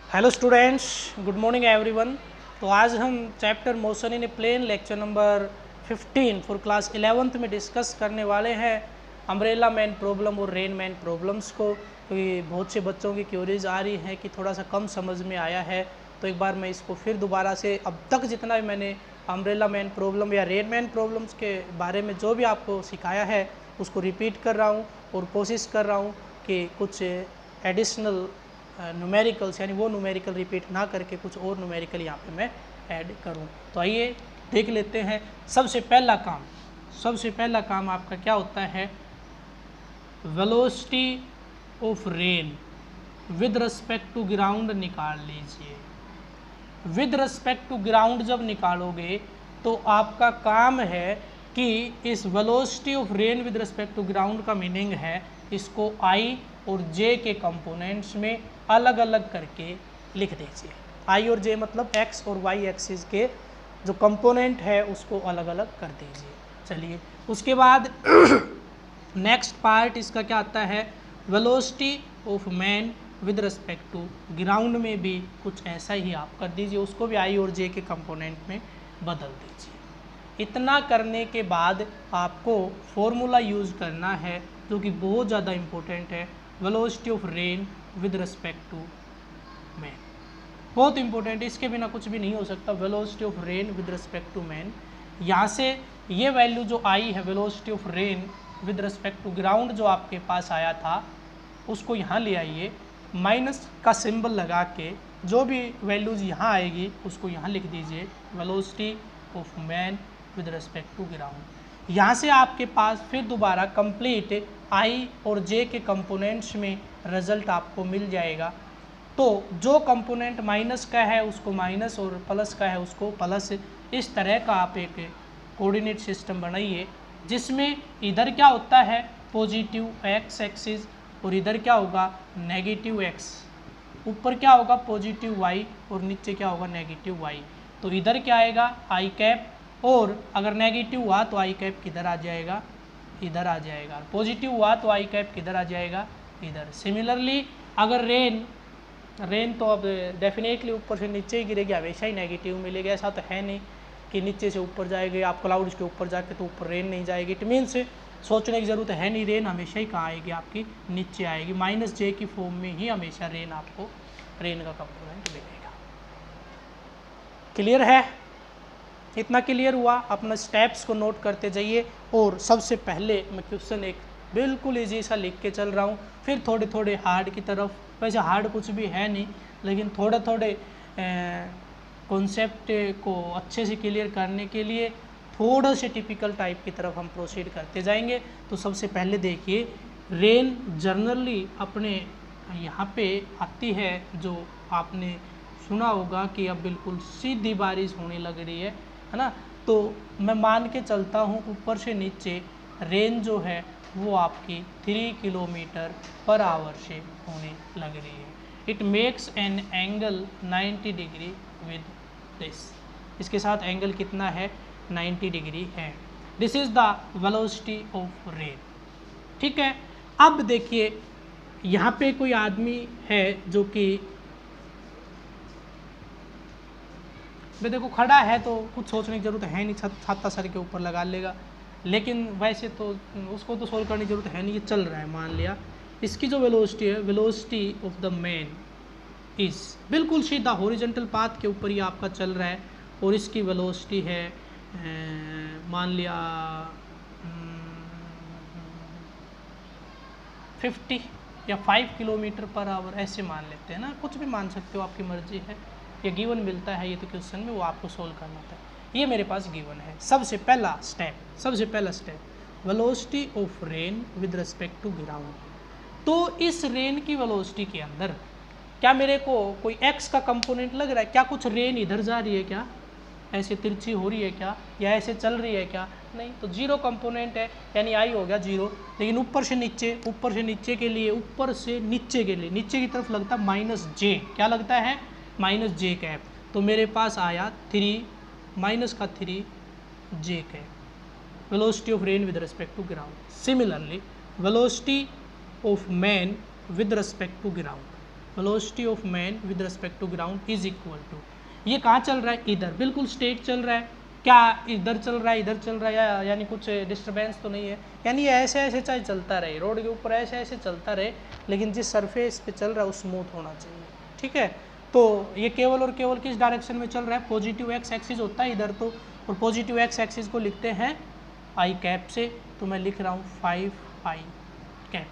Hello students, good morning everyone. तो आज हम chapter motion in a plane lecture number 15 for class 11th में discuss करने वाले हैं अम्ब्रेला मैन प्रॉब्लम और रेन मैन प्रॉब्लम्स को। क्योंकि बहुत से बच्चों की क्यूरीज आ रही हैं कि थोड़ा सा कम समझ में आया है, तो एक बार मैं इसको फिर दोबारा से अब तक जितना भी मैंने अम्ब्रेला मैन प्रॉब्लम या रेन मैन प्रॉब्लम्स के बारे में जो भी आपको सिखाया है उसको रिपीट कर रहा हूँ और कोशिश कर रहा हूँ कि कुछ एडिशनल न्यूमेरिकल्स यानी वो न्यूमेरिकल रिपीट ना करके कुछ और न्यूमेरिकल यहाँ पे मैं ऐड करूँ। तो आइए देख लेते हैं। सबसे पहला काम आपका क्या होता है, velocity of rain with respect to ground निकाल लीजिए। विद रिस्पेक्ट टू ग्राउंड जब निकालोगे तो आपका काम है कि इस velocity of rain with respect to ground का मीनिंग है इसको आई और जे के कंपोनेंट्स में अलग अलग करके लिख दीजिए। आई और जे मतलब एक्स और वाई एक्सिस के जो कंपोनेंट है उसको अलग अलग कर दीजिए। चलिए उसके बाद नेक्स्ट पार्ट इसका क्या आता है, velocity of man with respect to ground में भी कुछ ऐसा ही आप कर दीजिए, उसको भी आई और जे के कंपोनेंट में बदल दीजिए। इतना करने के बाद आपको फॉर्मूला यूज़ करना है जो कि बहुत ज़्यादा इम्पोर्टेंट है, velocity of rain with respect to man. बहुत इंपॉर्टेंट है, इसके बिना कुछ भी नहीं हो सकता। Velocity of rain with respect to man, यहाँ से ये वैल्यू जो आई है velocity of rain with respect to ground जो आपके पास आया था उसको यहाँ ले आइए, माइनस का सिंबल लगा के जो भी वैल्यूज यहाँ आएगी उसको यहाँ लिख दीजिए, velocity of man with respect to ground. यहाँ से आपके पास फिर दोबारा कंप्लीट आई और जे के कंपोनेंट्स में रिजल्ट आपको मिल जाएगा। तो जो कंपोनेंट माइनस का है उसको माइनस और प्लस का है उसको प्लस, इस तरह का आप एक कोऑर्डिनेट सिस्टम बनाइए जिसमें इधर क्या होता है पॉजिटिव एक्स एक्सिस और इधर क्या होगा नेगेटिव एक्स, ऊपर क्या होगा पॉजिटिव वाई और नीचे क्या होगा नेगेटिव वाई। तो इधर क्या आएगा आई कैप, और अगर नेगेटिव हुआ तो आई कैप किधर आ जाएगा, इधर आ जाएगा। पॉजिटिव हुआ तो आई कैप किधर आ जाएगा, इधर। सिमिलरली अगर रेन तो अब डेफिनेटली ऊपर से नीचे ही गिरेगी, हमेशा ही नेगेटिव मिलेगा। ऐसा तो है नहीं कि नीचे से ऊपर जाएगी, आप क्लाउड्स के ऊपर जाके तो ऊपर रेन नहीं जाएगी। इट मीन्स सोचने की ज़रूरत है नहीं, रेन हमेशा ही कहाँ आएगी आपकी नीचे आएगी, माइनस जे की फॉर्म में ही हमेशा रेन आपको रेन का कंपोनेंट मिलेगा। क्लियर है? इतना क्लियर हुआ? अपना स्टेप्स को नोट करते जाइए। और सबसे पहले मैं क्वेश्चन एक बिल्कुल ईजी सा लिख के चल रहा हूँ, फिर थोड़े थोड़े हार्ड की तरफ। वैसे हार्ड कुछ भी है नहीं, लेकिन थोड़े थोड़े कॉन्सेप्ट को अच्छे से क्लियर करने के लिए थोड़ा से टिपिकल टाइप की तरफ हम प्रोसीड करते जाएंगे। तो सबसे पहले देखिए, रेन जनरली अपने यहाँ पे आती है, जो आपने सुना होगा कि अब बिल्कुल सीधी बारिश होने लग रही है ना। तो मैं मान के चलता हूँ ऊपर से नीचे रेन जो है वो आपकी 3 किलोमीटर पर आवर से होने लग रही है। It makes an angle 90 degree with this, इसके साथ एंगल कितना है 90 डिग्री है। This is the velocity of rain. ठीक है, अब देखिए यहाँ पे कोई आदमी है जो कि भाई देखो खड़ा है तो कुछ सोचने की ज़रूरत है नहीं, छाता सर के ऊपर लगा लेगा। लेकिन वैसे तो उसको तो सोल्व करने की ज़रूरत है नहीं, ये चल रहा है। मान लिया इसकी जो वेलोसिटी है, वेलोसिटी ऑफ द मैन इस बिल्कुल सीधा हॉरिजॉन्टल पाथ के ऊपर ही आपका चल रहा है, और इसकी वेलोसिटी है मान लिया 50 या 5 किलोमीटर पर आवर, ऐसे मान लेते हैं ना, कुछ भी मान सकते हो, आपकी मर्जी है। ये गिवन मिलता है, ये तो क्वेश्चन में वो आपको सोल्व करना होता है। ये मेरे पास गिवन है। सबसे पहला step velocity of rain with respect to ground. तो इस रेन की वेलोसिटी के अंदर क्या मेरे को कोई एक्स का कंपोनेंट लग रहा है क्या? कुछ रेन इधर जा रही है क्या, ऐसे तिरछी हो रही है क्या, या ऐसे चल रही है क्या? नहीं। तो जीरो कंपोनेंट है, यानी आई हो गया जीरो। लेकिन ऊपर से नीचे के लिए, ऊपर से नीचे के लिए नीचे की तरफ लगता है माइनस जे। क्या लगता है? Minus J cap. तो मेरे पास आया 3 माइनस का 3 J cap, velocity of rain with respect to ground. Similarly velocity of man with respect to ground, velocity of man with respect to ground is equal to, ये कहाँ चल रहा है, इधर, बिल्कुल स्ट्रेट चल रहा है, क्या इधर चल रहा है, इधर चल रहा है, यानी कुछ डिस्टर्बेंस तो नहीं है, यानी ये ऐसे ऐसे चाहे चलता रहे, रोड के ऊपर ऐसे ऐसे चलता रहे, लेकिन जिस सरफेस पे चल रहा है वो स्मूथ होना चाहिए, ठीक है। तो ये केवल और केवल किस डायरेक्शन में चल रहा है, पॉजिटिव एक्स एक्सिस होता है इधर तो, और पॉजिटिव एक्स एक्सिस को लिखते हैं आई कैप से, तो मैं लिख रहा हूँ 5 आई कैप।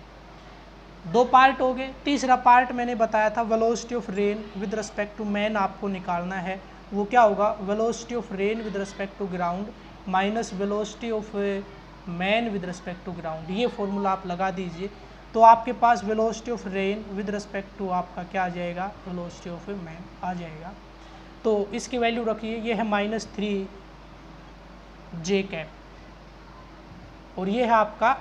दो पार्ट हो गए। तीसरा पार्ट मैंने बताया था velocity of rain with respect to man आपको निकालना है, वो क्या होगा, velocity of rain with respect to ground minus velocity of man with respect to ground, ये फॉर्मूला आप लगा दीजिए, तो आपके पास velocity of rain with respect to आपका क्या आ जाएगा, वेलोसिटी ऑफ मैन आ जाएगा। तो इसकी वैल्यू रखिए, ये है -3 जे कैप, और ये है आपका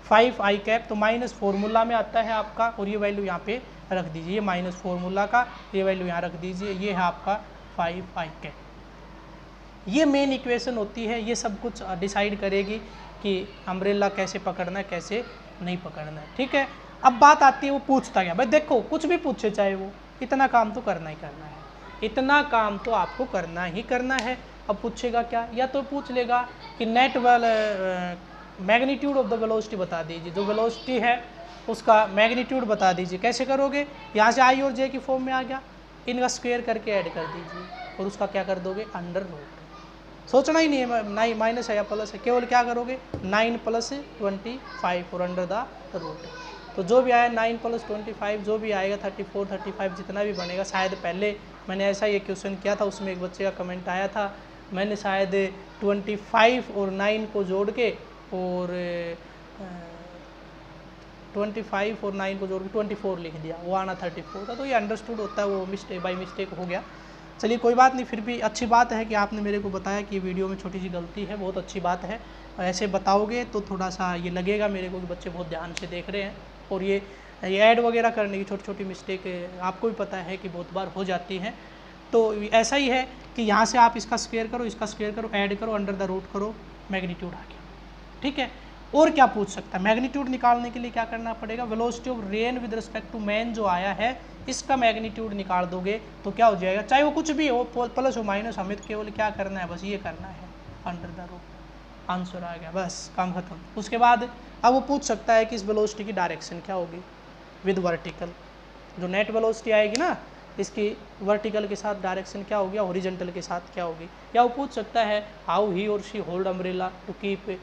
5 आई कैप, तो माइनस फॉर्मूला में आता है आपका, और ये वैल्यू यहाँ पे रख दीजिए, माइनस फॉर्मूला का ये वैल्यू यहाँ रख दीजिए, ये है आपका 5 आई कैप। ये मेन इक्वेशन होती है, ये सब कुछ डिसाइड करेगी कि अम्ब्रेला कैसे पकड़ना है कैसे नहीं पकड़ना है, ठीक है। अब बात आती है वो पूछता क्या, भाई देखो कुछ भी पूछे चाहे वो, इतना काम तो करना ही करना है, इतना काम तो आपको करना ही करना है। अब पूछेगा क्या, या तो पूछ लेगा कि net magnitude of the velocity बता दीजिए, जो वेलोसिटी है उसका मैग्नीट्यूड बता दीजिए, कैसे करोगे, यहाँ से आई और जे की फॉर्म में आ गया, इनका स्क्वायर करके ऐड कर दीजिए, और उसका क्या कर दोगे, अंडर रूट, सोचना ही नहीं है नहीं माइनस है या प्लस है, केवल क्या करोगे 9 + 25 और अंडर द रूट, तो जो भी आया 9 + 25 जो भी आएगा 34 35 जितना भी बनेगा। शायद पहले मैंने ऐसा ये क्वेश्चन किया था, उसमें एक बच्चे का कमेंट आया था, मैंने शायद 25 और 9 को जोड़ के और 25 और 9 को जोड़ के 24 लिख दिया, वो आना 34 था, तो ये अंडरस्टूड होता है, वो बाई मिस्टेक हो गया। चलिए कोई बात नहीं, फिर भी अच्छी बात है कि आपने मेरे को बताया कि वीडियो में छोटी सी गलती है, बहुत अच्छी बात है। ऐसे बताओगे तो थोड़ा सा ये लगेगा मेरे को कि बच्चे बहुत ध्यान से देख रहे हैं, और ये ऐड वगैरह करने की छोटी छोटी मिस्टेक आपको भी पता है कि बहुत बार हो जाती हैं। तो ऐसा ही है कि यहाँ से आप इसका स्क्वायर करो, इसका स्क्वायर करो, ऐड करो, अंडर द रूट करो, मैग्नीट्यूड आ गया, ठीक है। और क्या पूछ सकता है, मैग्नीट्यूड निकालने के लिए क्या करना पड़ेगा, velocity of rain with respect to man जो आया है इसका मैग्नीट्यूड निकाल दोगे तो क्या हो जाएगा, चाहे वो कुछ भी हो, प्लस हो माइनस, हमें तो केवल क्या करना है, बस ये करना है, अंडर द रूट, आंसर आ गया, बस काम खत्म। उसके बाद अब वो पूछ सकता है कि इस वेलोसिटी की डायरेक्शन क्या होगी विद वर्टिकल, जो नेट वेलोसिटी आएगी ना इसकी वर्टिकल के साथ डायरेक्शन क्या होगी, हॉरिजॉन्टल के साथ क्या होगी। या वो पूछ सकता है हाउ ही और she hold umbrella to keep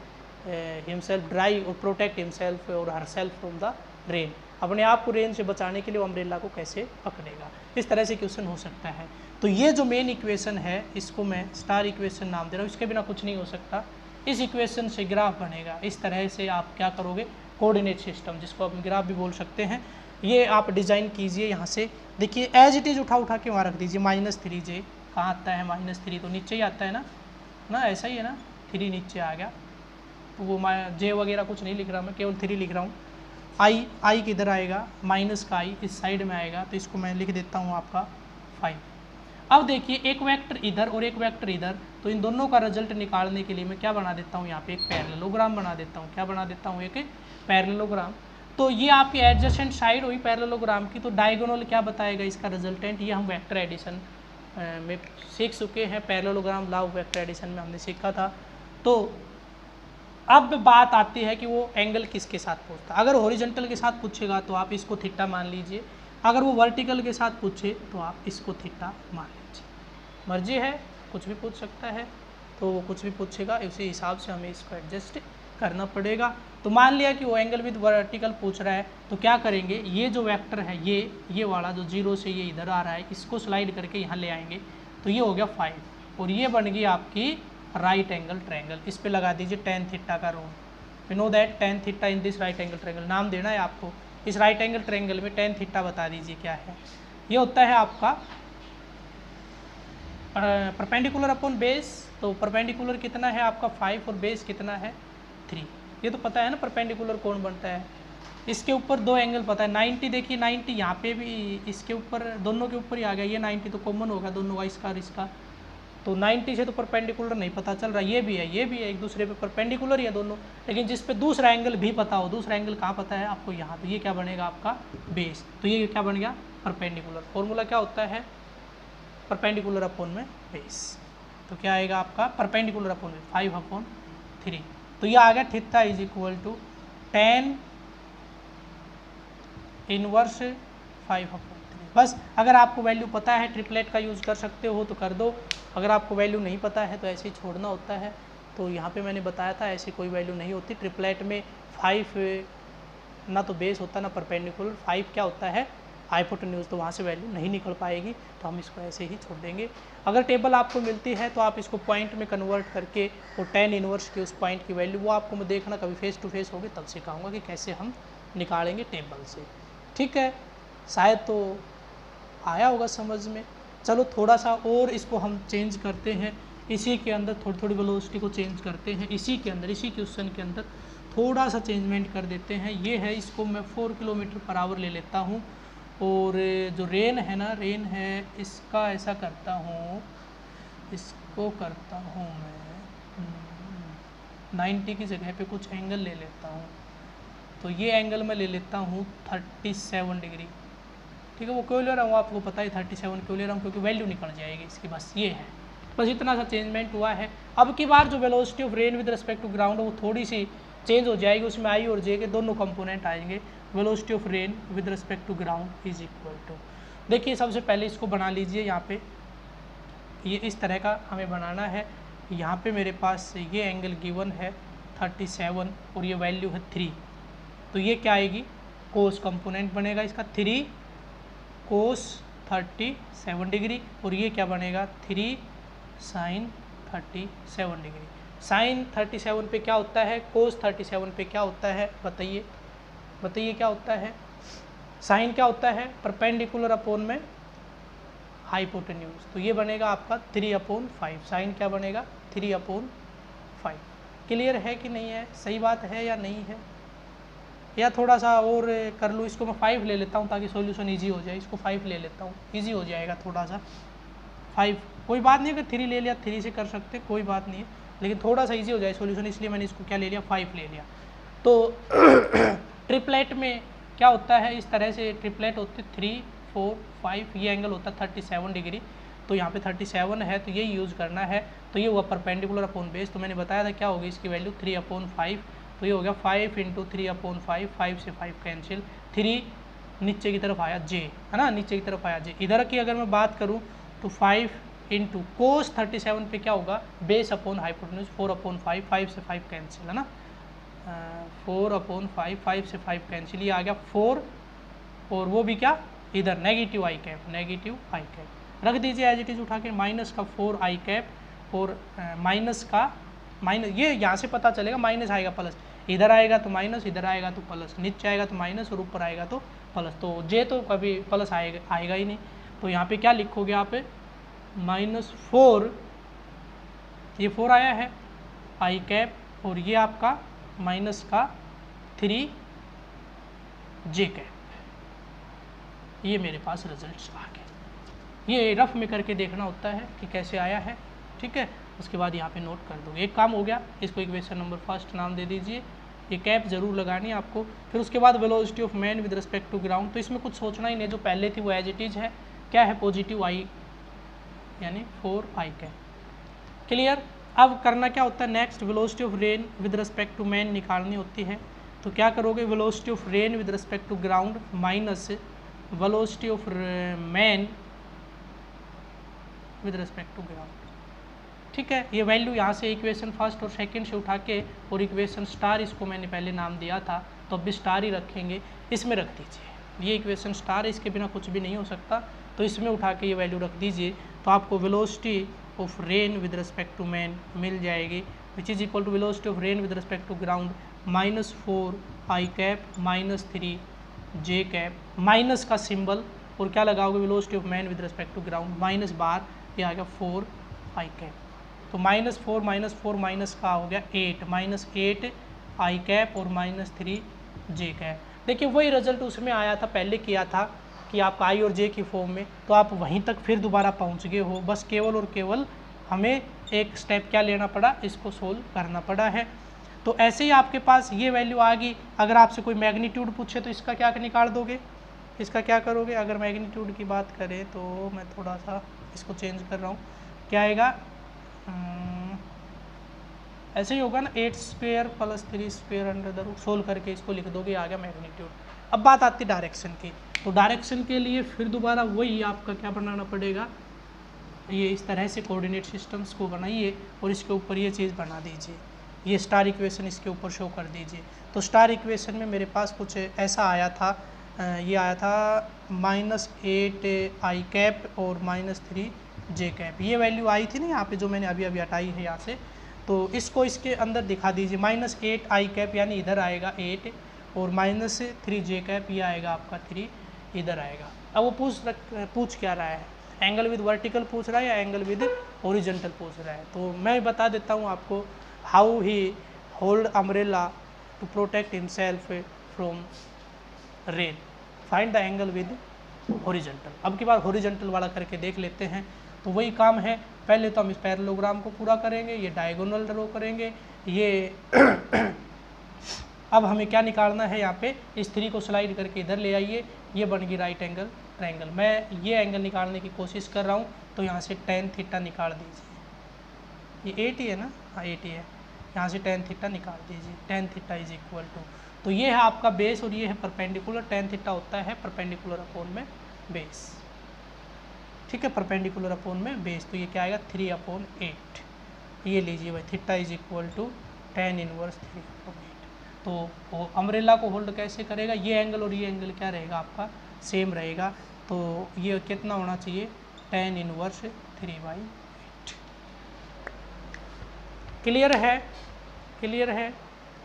himself dry और प्रोटेक्ट हिमसेल्फ और हरसेल्फ फ्रॉम द रेन, अपने आप को रेन से बचाने के लिए वो अम्ब्रेला को कैसे पकड़ेगा, इस तरह से क्वेश्चन हो सकता है। तो ये जो मेन इक्वेशन है इसको मैं स्टार इक्वेशन नाम दे रहा हूँ, इसके बिना कुछ नहीं हो सकता। इस इक्वेशन से ग्राफ बनेगा, इस तरह से आप क्या करोगे, कोऑर्डिनेट सिस्टम जिसको आप ग्राफ भी बोल सकते हैं, ये आप डिज़ाइन कीजिए। यहाँ से देखिए एज इट इज़ उठा के वहाँ रख दीजिए, -3 जे कहाँ आता है, -3 तो नीचे ही आता है ना ऐसा ही है ना, 3 नीचे आ गया, तो वो जे वगैरह कुछ नहीं लिख रहा मैं, केवल 3 लिख रहा हूँ। आई किधर आएगा, माइनस का आई इस साइड में आएगा, तो इसको मैं लिख देता हूँ आपका 5। अब देखिए एक वेक्टर इधर और एक वेक्टर इधर, तो इन दोनों का रिजल्ट निकालने के लिए मैं क्या बना देता हूँ, यहाँ पे एक पैरेललोग्राम बना देता हूँ। क्या बना देता हूँ, एक पैरेललोग्राम। तो ये आपकी एडजेसेंट साइड हुई पैरेललोग्राम की, तो डायगोनल क्या बताएगा इसका रिजल्टेंट, ये हम वेक्टर एडिशन में सीख चुके हैं, parallelogram law of vector addition में हमने सीखा था। तो अब बात आती है कि वो एंगल किसके साथ पूछता है। अगर हॉरिजॉन्टल के साथ पूछेगा तो आप इसको थीटा मान लीजिए, अगर वो वर्टिकल के साथ पूछे तो आप इसको थीटा मान लीजिए, मर्जी है, कुछ भी पूछ सकता है, तो वो कुछ भी पूछेगा, उसी हिसाब से हमें इसको एडजस्ट करना पड़ेगा। तो मान लिया कि वो एंगल विद वर्टिकल पूछ रहा है, तो क्या करेंगे, ये जो वेक्टर है ये वाला जो 0 से ये इधर आ रहा है, इसको स्लाइड करके यहाँ ले आएंगे, तो ये हो गया 5, और ये बन गई आपकी राइट एंगल ट्रायंगल। इस पे लगा दीजिए tan थीटा का rule, we know that tan theta in this right angle triangle, नाम देना है आपको। इस राइट एंगल ट्रायंगल में tan थीटा बता दीजिए क्या है, ये होता है आपका परपेंडिकुलर अपॉन बेस। तो परपेंडिकुलर कितना है आपका 5 और बेस कितना है 3, ये तो पता है ना परपेंडिकुलर कौन बनता है। इसके ऊपर दो एंगल पता है, 90 देखिए 90 यहाँ पे भी इसके ऊपर दोनों के ऊपर ही आ गया, ये 90 तो कॉमन होगा दोनों का, इसका और इसका, तो 90 से तो परपेंडिकुलर नहीं पता चल रहा, ये भी है ये भी है, एक दूसरे पे परपेंडिकुलर ही है दोनों, लेकिन जिस पे दूसरा एंगल भी पता हो, दूसरा एंगल कहाँ पता है आपको यहाँ, तो ये क्या बनेगा आपका बेस, तो ये क्या बन गया परपेंडिकुलर। फॉर्मूला क्या होता है परपेंडिकुलर अपॉन में बेस, तो क्या आएगा आपका परपेंडिकुलर अपॉन में 5/3, तो ये आ गया theta is equal to tan inverse 5/3। बस अगर आपको वैल्यू पता है ट्रिपलेट का यूज़ कर सकते हो तो कर दो, अगर आपको वैल्यू नहीं पता है तो ऐसे ही छोड़ना होता है। तो यहाँ पे मैंने बताया था ऐसी कोई वैल्यू नहीं होती, ट्रिपलेट में 5 ना तो बेस होता ना परपेंडिकुलर, 5 क्या होता है हाइपोटेन्यूज, तो वहाँ से वैल्यू नहीं निकल पाएगी, तो हम इसको ऐसे ही छोड़ देंगे। अगर टेबल आपको मिलती है तो आप इसको पॉइंट में कन्वर्ट करके वो tan इनवर्स की उस पॉइंट की वैल्यू वो आपको मैं देखना कभी फेस टू फेस होगी तब सिखाऊंगा कि कैसे हम निकालेंगे टेबल से, ठीक है। शायद तो आया होगा समझ में। चलो थोड़ा सा और इसको हम चेंज करते हैं, इसी के अंदर थोड़ी थोड़ी वेलोसिटी को चेंज करते हैं, इसी के अंदर इसी क्वेश्चन के अंदर थोड़ा सा चेंजमेंट कर देते हैं। ये है, इसको मैं 4 km/h ले लेता हूँ, और जो रेन है ना, रेन है, इसका ऐसा करता हूँ, इसको करता हूँ मैं 90 की जगह पे कुछ एंगल ले लेता हूँ, तो ये एंगल मैं ले लेता हूँ 37 डिग्री, ठीक है। वो क्यों ले रहा हूँ आपको पता है 37 क्यों ले रहा हूँ, क्योंकि वैल्यू निकल जाएगी इसकी, बस ये है, बस इतना सा चेंजमेंट हुआ है। अब की बार जो velocity of rain with respect to ground वो थोड़ी सी चेंज हो जाएगी, उसमें आई और जे के दोनों कंपोनेंट आएंगे। Velocity of rain with respect to ground is equal to, देखिए सबसे पहले इसको बना लीजिए, यहाँ पे ये इस तरह का हमें बनाना है। यहाँ पे मेरे पास ये एंगल गिवन है 37 और ये वैल्यू है 3, तो ये क्या आएगी कोस कंपोनेंट बनेगा इसका 3 कोस 37 डिग्री, और ये क्या बनेगा 3 साइन 37 डिग्री। साइन 37 पे क्या होता है, कोस 37 पे क्या होता है, बताइए बताइए क्या होता है। साइन क्या होता है परपेंडिकुलर अपॉन में हाइपोटेन्यूज, तो ये बनेगा आपका 3/5। साइन क्या बनेगा 3/5। क्लियर है कि नहीं है, सही बात है या नहीं है, या थोड़ा सा और कर लूँ, इसको मैं 5 ले लेता हूँ ताकि सॉल्यूशन इजी हो जाए, इसको 5 ले लेता हूँ, इजी हो जाएगा थोड़ा सा 5, कोई बात नहीं, अगर 3 ले लिया 3 से कर सकते कोई बात नहीं है, लेकिन थोड़ा सा इजी हो जाए सॉल्यूशन, इसलिए मैंने इसको क्या ले लिया 5 ले लिया। तो ट्रिपलेट में क्या होता है, इस तरह से ट्रिपलेट होती है 3 4 5, ये एंगल होता है 37 डिग्री, तो यहाँ पे 37 है तो ये यूज़ करना है, तो ये हुआ परपेंडिकुलर अपॉन बेस, तो मैंने बताया था क्या होगी इसकी वैल्यू 3/5, तो ये हो गया 5 × 3/5, 5 से 5 कैंसिल, 3 नीचे की तरफ आया j, है ना, नीचे की तरफ आया j। इधर की अगर मैं बात करूँ तो 5 × कोस 37 पे क्या होगा बेस अपॉन हाइपोटेन्यूज 4/5, 5 से 5 कैंसिल, है ना, 4/5, 5 से 5 कैंसिल, ये आ गया 4, और वो भी क्या इधर नेगेटिव आई कैप रख दीजिए एज इट इज़ उठा के, माइनस का 4 आई कैप और माइनस का माइनस, ये यहाँ से पता चलेगा माइनस आएगा प्लस, इधर आएगा तो माइनस, इधर आएगा तो प्लस, नीचे आएगा तो माइनस और ऊपर आएगा तो प्लस, तो जे तो कभी प्लस आएगा ही नहीं, तो यहाँ पे क्या लिखोगे आप -4, ये 4 आया है आई कैप, और ये आपका माइनस का 3 जे कैप, ये मेरे पास रिजल्ट्स आ गए। ये रफ में करके देखना होता है कि कैसे आया है, ठीक है। उसके बाद यहाँ पे नोट कर दोगे, एक काम हो गया, इसको इक्वेशन नंबर फर्स्ट नाम दे दीजिए, ये कैप जरूर लगानी है आपको। फिर उसके बाद velocity of man with respect to ground, तो इसमें कुछ सोचना ही नहीं, जो पहले थी वो एज इट इज है, क्या है पॉजिटिव आई यानी 4 आई कैप। क्लियर। अब करना क्या होता है next, velocity of rain with respect to man निकालनी होती है, तो क्या करोगे velocity of rain with respect to ground minus velocity of man with respect to ground, ठीक है। ये वैल्यू यहाँ से इक्वेशन फर्स्ट और सेकंड से उठा के, और इक्वेशन स्टार इसको मैंने पहले नाम दिया था तो अब भी स्टार ही रखेंगे, इसमें रख दीजिए, ये इक्वेशन स्टार है, इसके बिना कुछ भी नहीं हो सकता, तो इसमें उठा के ये वैल्यू रख दीजिए, तो आपको velocity of rain with respect to man मिल जाएगी, which is equal to velocity of rain with respect to ground -4 I cap -3 J cap, minus का सिंबल, और क्या लगाओगे velocity of man with respect to ground minus bar, ये आ गया 4 I cap, तो -4 माइनस का हो गया 8, -8 आई कैप और -3 जे कैप। देखिए वही रिजल्ट उसमें आया था, पहले किया था कि आपका आई और जे की फॉर्म में, तो आप वहीं तक फिर दोबारा पहुंच गए हो, बस केवल और केवल हमें एक स्टेप क्या लेना पड़ा, इसको सोल्व करना पड़ा है। तो ऐसे ही आपके पास ये वैल्यू आ गई। अगर आपसे कोई मैग्नीट्यूड पूछे तो इसका क्या निकाल दोगे, इसका क्या करोगे। अगर मैग्नीट्यूड की बात करें तो मैं थोड़ा सा इसको चेंज कर रहा हूँ, क्या आएगा, ऐसे ही होगा ना, 8 square plus 3 square under the root, solve करके इसको लिख दोगे, आ गया मैग्नीट्यूड। अब बात आती है डायरेक्शन की। तो डायरेक्शन के लिए फिर दोबारा वही आपका क्या बनाना पड़ेगा, ये इस तरह से कोऑर्डिनेट सिस्टम्स को बनाइए और इसके ऊपर ये चीज़ बना दीजिए, ये स्टार इक्वेशन इसके ऊपर शो कर दीजिए। तो स्टार इक्वेशन में मेरे पास कुछ ऐसा आया था, ये आया था -8i कैप और -3j कैप, ये वैल्यू आई थी ना यहाँ पे, जो मैंने अभी अभी हटाई है यहाँ से। तो इसको इसके अंदर दिखा दीजिए, -8i कैप यानी इधर आएगा 8 और -3j कैप ये आएगा आपका 3 इधर आएगा। अब वो पूछ क्या रहा है, एंगल विद वर्टिकल पूछ रहा है या एंगल विद ओरिजेंटल पूछ रहा है। तो मैं बता देता हूँ आपको, how he hold umbrella to protect himself from rain, find the angle with horizontal. अब की बार हॉरिजॉन्टल वाला करके देख लेते हैं। तो वही काम है, पहले तो हम इस पैरेललोग्राम को पूरा करेंगे, ये डायगोनल ड्रॉ करेंगे, ये अब हमें क्या निकालना है, यहाँ पे इस 3 को स्लाइड करके इधर ले आइए, ये बन गई राइट एंगल ट्रायंगल। मैं ये एंगल निकालने की कोशिश कर रहा हूँ, तो यहाँ से tan थीटा निकाल दीजिए, ये 80 है ना, हाँ 80 है, यहाँ से tan थीटा निकाल दीजिए, tan theta is equal to, तो ये है आपका बेस और ये है परपेंडिकुलर, tan थीटा होता है परपेंडिकुलर अपॉन में बेस, ठीक है, परपेंडिकुलर अपॉन में बेस। तो ये क्या आएगा 3/8, ये लीजिए भाई, theta is equal to tan inverse 3/8। तो अम्ब्रेला को होल्ड कैसे करेगा, ये एंगल और ये एंगल क्या रहेगा आपका, सेम रहेगा। तो ये कितना होना चाहिए, tan इनवर्स 3/8। क्लियर है, क्लियर है।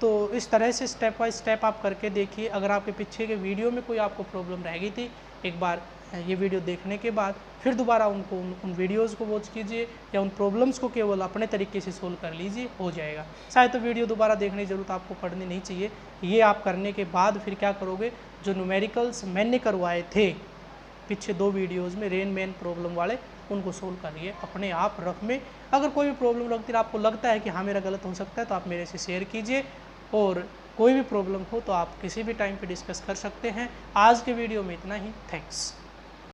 तो इस तरह से स्टेप बाय स्टेप आप करके देखिए। अगर आपके पीछे के वीडियो में कोई आपको प्रॉब्लम रह गई थी, एक बार ये वीडियो देखने के बाद फिर दोबारा उन वीडियोज़ को वॉच कीजिए या उन प्रॉब्लम्स को केवल अपने तरीके से सोल्व कर लीजिए, हो जाएगा। शायद तो वीडियो दोबारा देखने की ज़रूरत आपको पड़नी नहीं चाहिए। ये आप करने के बाद फिर क्या करोगे, जो न्यूमेरिकल्स मैंने करवाए थे पीछे 2 वीडियोज़ में रेन मैन प्रॉब्लम वाले, उनको सोल्व करिए अपने आप रफ में। अगर कोई भी प्रॉब्लम लगती है, आपको लगता है कि हाँ मेरा गलत हो सकता है, तो आप मेरे से शेयर कीजिए, और कोई भी प्रॉब्लम हो तो आप किसी भी टाइम पे डिस्कस कर सकते हैं। आज के वीडियो में इतना ही, थैंक्स।